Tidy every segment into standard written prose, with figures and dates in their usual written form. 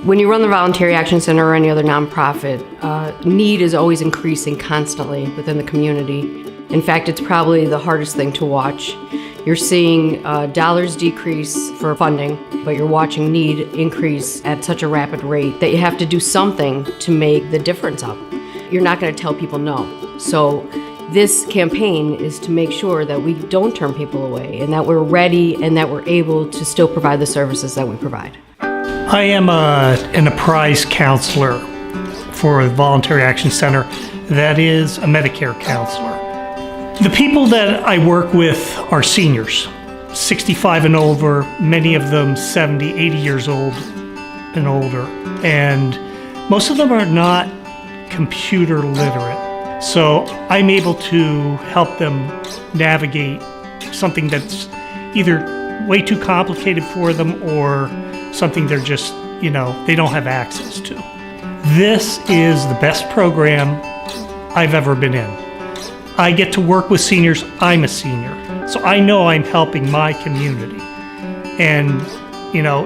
When you run the Voluntary Action Center or any other nonprofit, need is always increasing constantly within the community. In fact, it's probably the hardest thing to watch. You're seeing dollars decrease for funding, but you're watching need increase at such a rapid rate that you have to do something to make the difference up. You're not going to tell people no. So this campaign is to make sure that we don't turn people away and that we're ready and that we're able to still provide the services that we provide. I am an apprise counselor for the Voluntary Action Center that is a Medicare counselor. The people that I work with are seniors, 65 and over, many of them 70, 80 years old and older, and most of them are not computer literate. So I'm able to help them navigate something that's either way too complicated for them or something they're just, they don't have access to. This is the best program I've ever been in. I get to work with seniors. I'm a senior, so I know I'm helping my community. And,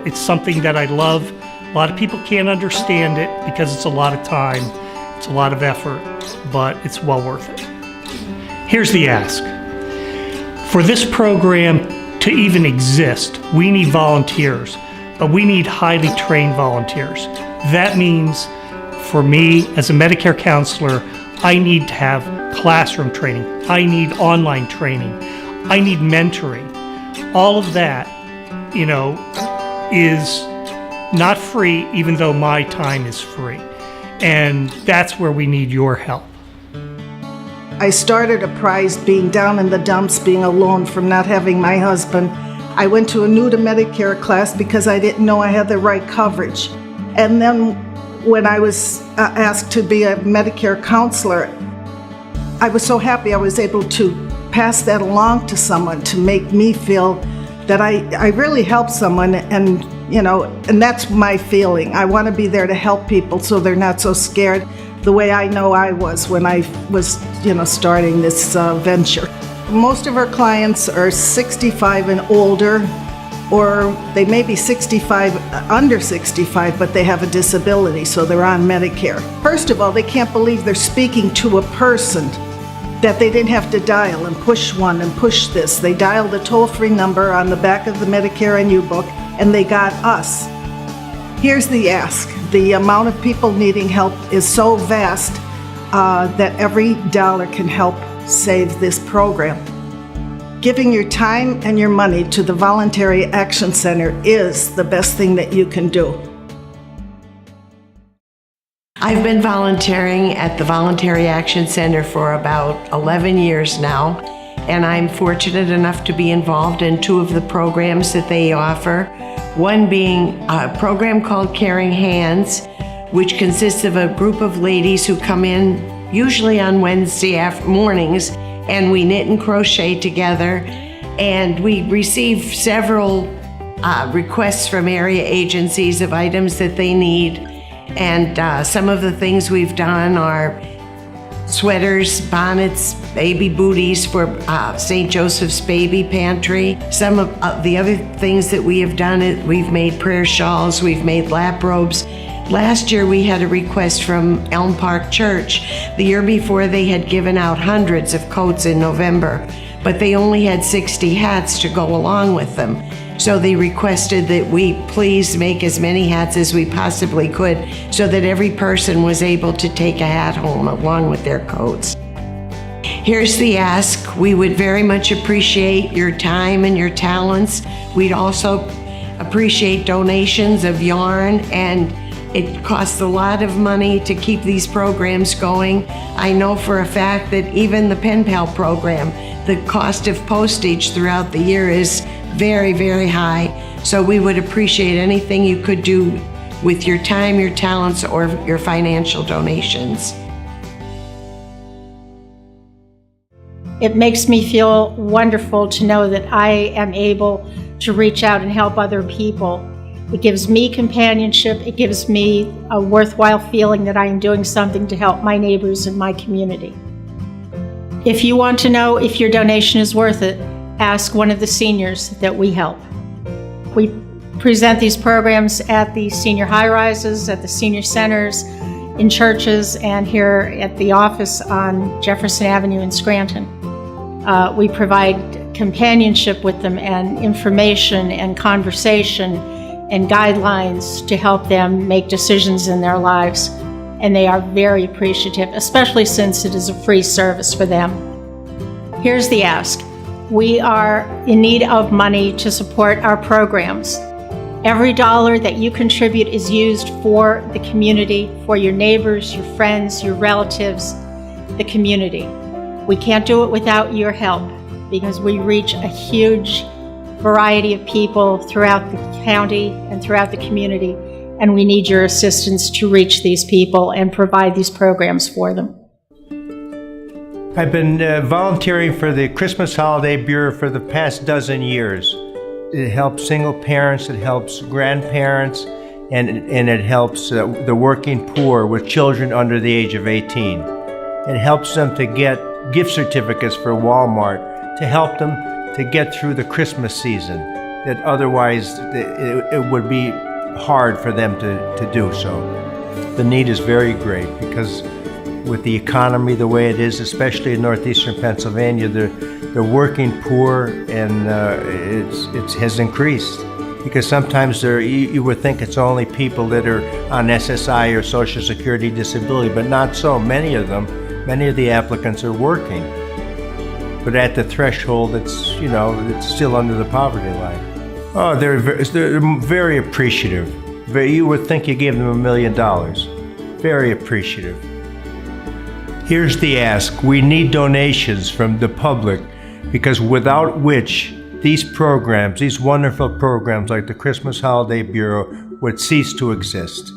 it's something that I love. A lot of people can't understand it because it's a lot of time, it's a lot of effort, but it's well worth it. Here's the ask. For this program to even exist, we need volunteers. But we need highly trained volunteers. That means for me as a Medicare counselor, I need to have classroom training. I need online training. I need mentoring. All of that, is not free, even though my time is free. And that's where we need your help. I started Apprise being down in the dumps, being alone from not having my husband. I went to a new to Medicare class because I didn't know I had the right coverage. And then when I was asked to be a Medicare counselor, I was so happy I was able to pass that along to someone to make me feel that I really helped someone, and and that's my feeling. I want to be there to help people so they're not so scared the way I know I was when I was starting this venture. Most of our clients are 65 and older, or they may be 65, under 65, but they have a disability, so they're on Medicare. First of all, they can't believe they're speaking to a person that they didn't have to dial and push one and push this. They dialed the toll-free number on the back of the Medicare and U-Book, and they got us. Here's the ask. The amount of people needing help is so vast that every dollar can help save this program. Giving your time and your money to the Voluntary Action Center is the best thing that you can do. I've been volunteering at the Voluntary Action Center for about 11 years now, and I'm fortunate enough to be involved in two of the programs that they offer. One being a program called Caring Hands, which consists of a group of ladies who come in usually on Wednesday mornings, and we knit and crochet together, and we receive several requests from area agencies of items that they need. And some of the things we've done are sweaters, bonnets, baby booties for St. Joseph's Baby Pantry. Some of the other things that we have done, we've made prayer shawls, we've made lap robes. Last year we had a request from Elm Park Church. The year before they had given out hundreds of coats in November, but they only had 60 hats to go along with them. So they requested that we please make as many hats as we possibly could so that every person was able to take a hat home along with their coats. Here's the ask. We would very much appreciate your time and your talents. We'd also appreciate donations of yarn, and it costs a lot of money to keep these programs going. I know for a fact that even the Pen Pal program, the cost of postage throughout the year is very, very high. So we would appreciate anything you could do with your time, your talents, or your financial donations. It makes me feel wonderful to know that I am able to reach out and help other people. It gives me companionship. It gives me a worthwhile feeling that I am doing something to help my neighbors and my community. If you want to know if your donation is worth it, ask one of the seniors that we help. We present these programs at the senior high-rises, at the senior centers, in churches, and here at the office on Jefferson Avenue in Scranton. We provide companionship with them and information and conversation and guidelines to help them make decisions in their lives. And they are very appreciative, especially since it is a free service for them. Here's the ask. We are in need of money to support our programs. Every dollar that you contribute is used for the community, for your neighbors, your friends, your relatives, the community. We can't do it without your help because we reach a huge variety of people throughout the county and throughout the community, and we need your assistance to reach these people and provide these programs for them. I've been volunteering for the Christmas Holiday Bureau for the past dozen years. It helps single parents, it helps grandparents, and it helps the working poor with children under the age of 18. It helps them to get gift certificates for Walmart to help them to get through the Christmas season, that otherwise it would be hard for them to do so. The need is very great because with the economy the way it is, especially in northeastern Pennsylvania, the working poor and it has increased. Because sometimes you would think it's only people that are on SSI or Social Security disability, but not so. Many of the applicants are working. But at the threshold, it's still under the poverty line. Oh, they're very appreciative. You would think you gave them $1 million. Very appreciative. Here's the ask. We need donations from the public because without which these programs, these wonderful programs like the Christmas Holiday Bureau would cease to exist.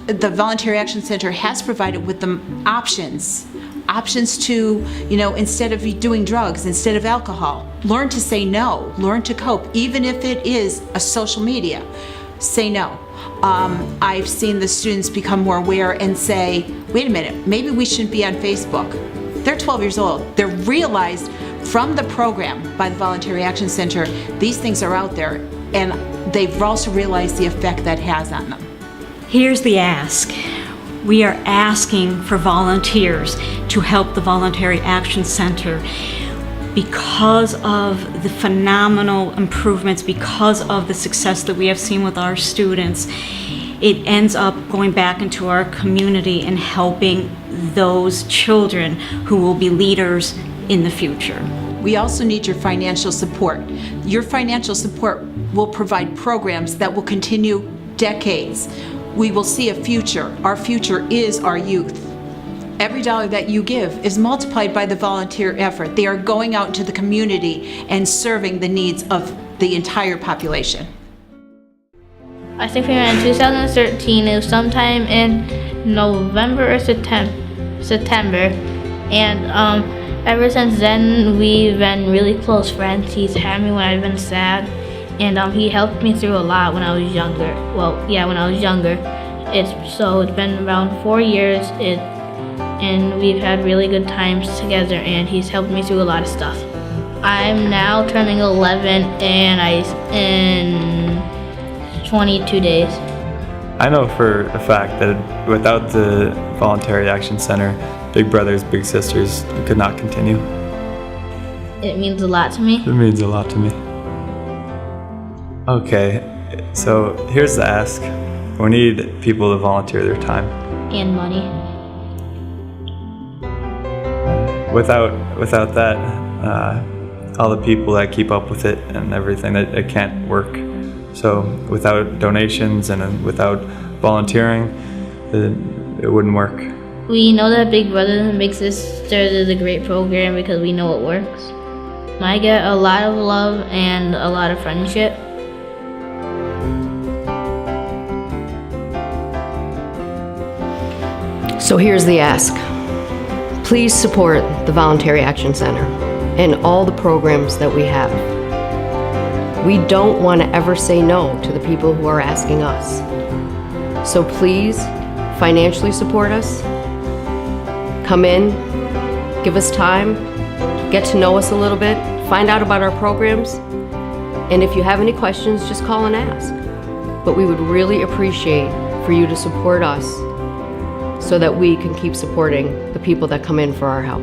The Voluntary Action Center has provided with them options to, instead of doing drugs, instead of alcohol, learn to say no, learn to cope, even if it is a social media, say no. I've seen the students become more aware and say, wait a minute, maybe we shouldn't be on Facebook. They're 12 years old. They're realized from the program by the Voluntary Action Center, these things are out there, and they've also realized the effect that has on them. Here's the ask. We are asking for volunteers to help the Voluntary Action Center because of the phenomenal improvements, because of the success that we have seen with our students. It ends up going back into our community and helping those children who will be leaders in the future. We also need your financial support. Your financial support will provide programs that will continue decades. We will see a future. Our future is our youth. Every dollar that you give is multiplied by the volunteer effort. They are going out into the community and serving the needs of the entire population. I think we went in 2013. It was sometime in November or September. And ever since then, we've been really close friends. He's had me when I've been sad. And he helped me through a lot when I was younger. When I was younger. It's been around 4 years, and we've had really good times together, and he's helped me through a lot of stuff. I'm now turning 11, and in 22 days. I know for a fact that without the Voluntary Action Center, Big Brothers, Big Sisters could not continue. It means a lot to me. It means a lot to me. Okay, so here's the ask. We need people to volunteer their time. And money. Without that, all the people that keep up with it and everything, that it can't work. So without donations and without volunteering, it wouldn't work. We know that Big Brothers and Big Sisters is a great program because we know it works. I get a lot of love and a lot of friendship. So here's the ask. Please support the Voluntary Action Center and all the programs that we have. We don't want to ever say no to the people who are asking us. So please financially support us. Come in, give us time, get to know us a little bit, find out about our programs, and if you have any questions, just call and ask. But we would really appreciate for you to support us so that we can keep supporting the people that come in for our help.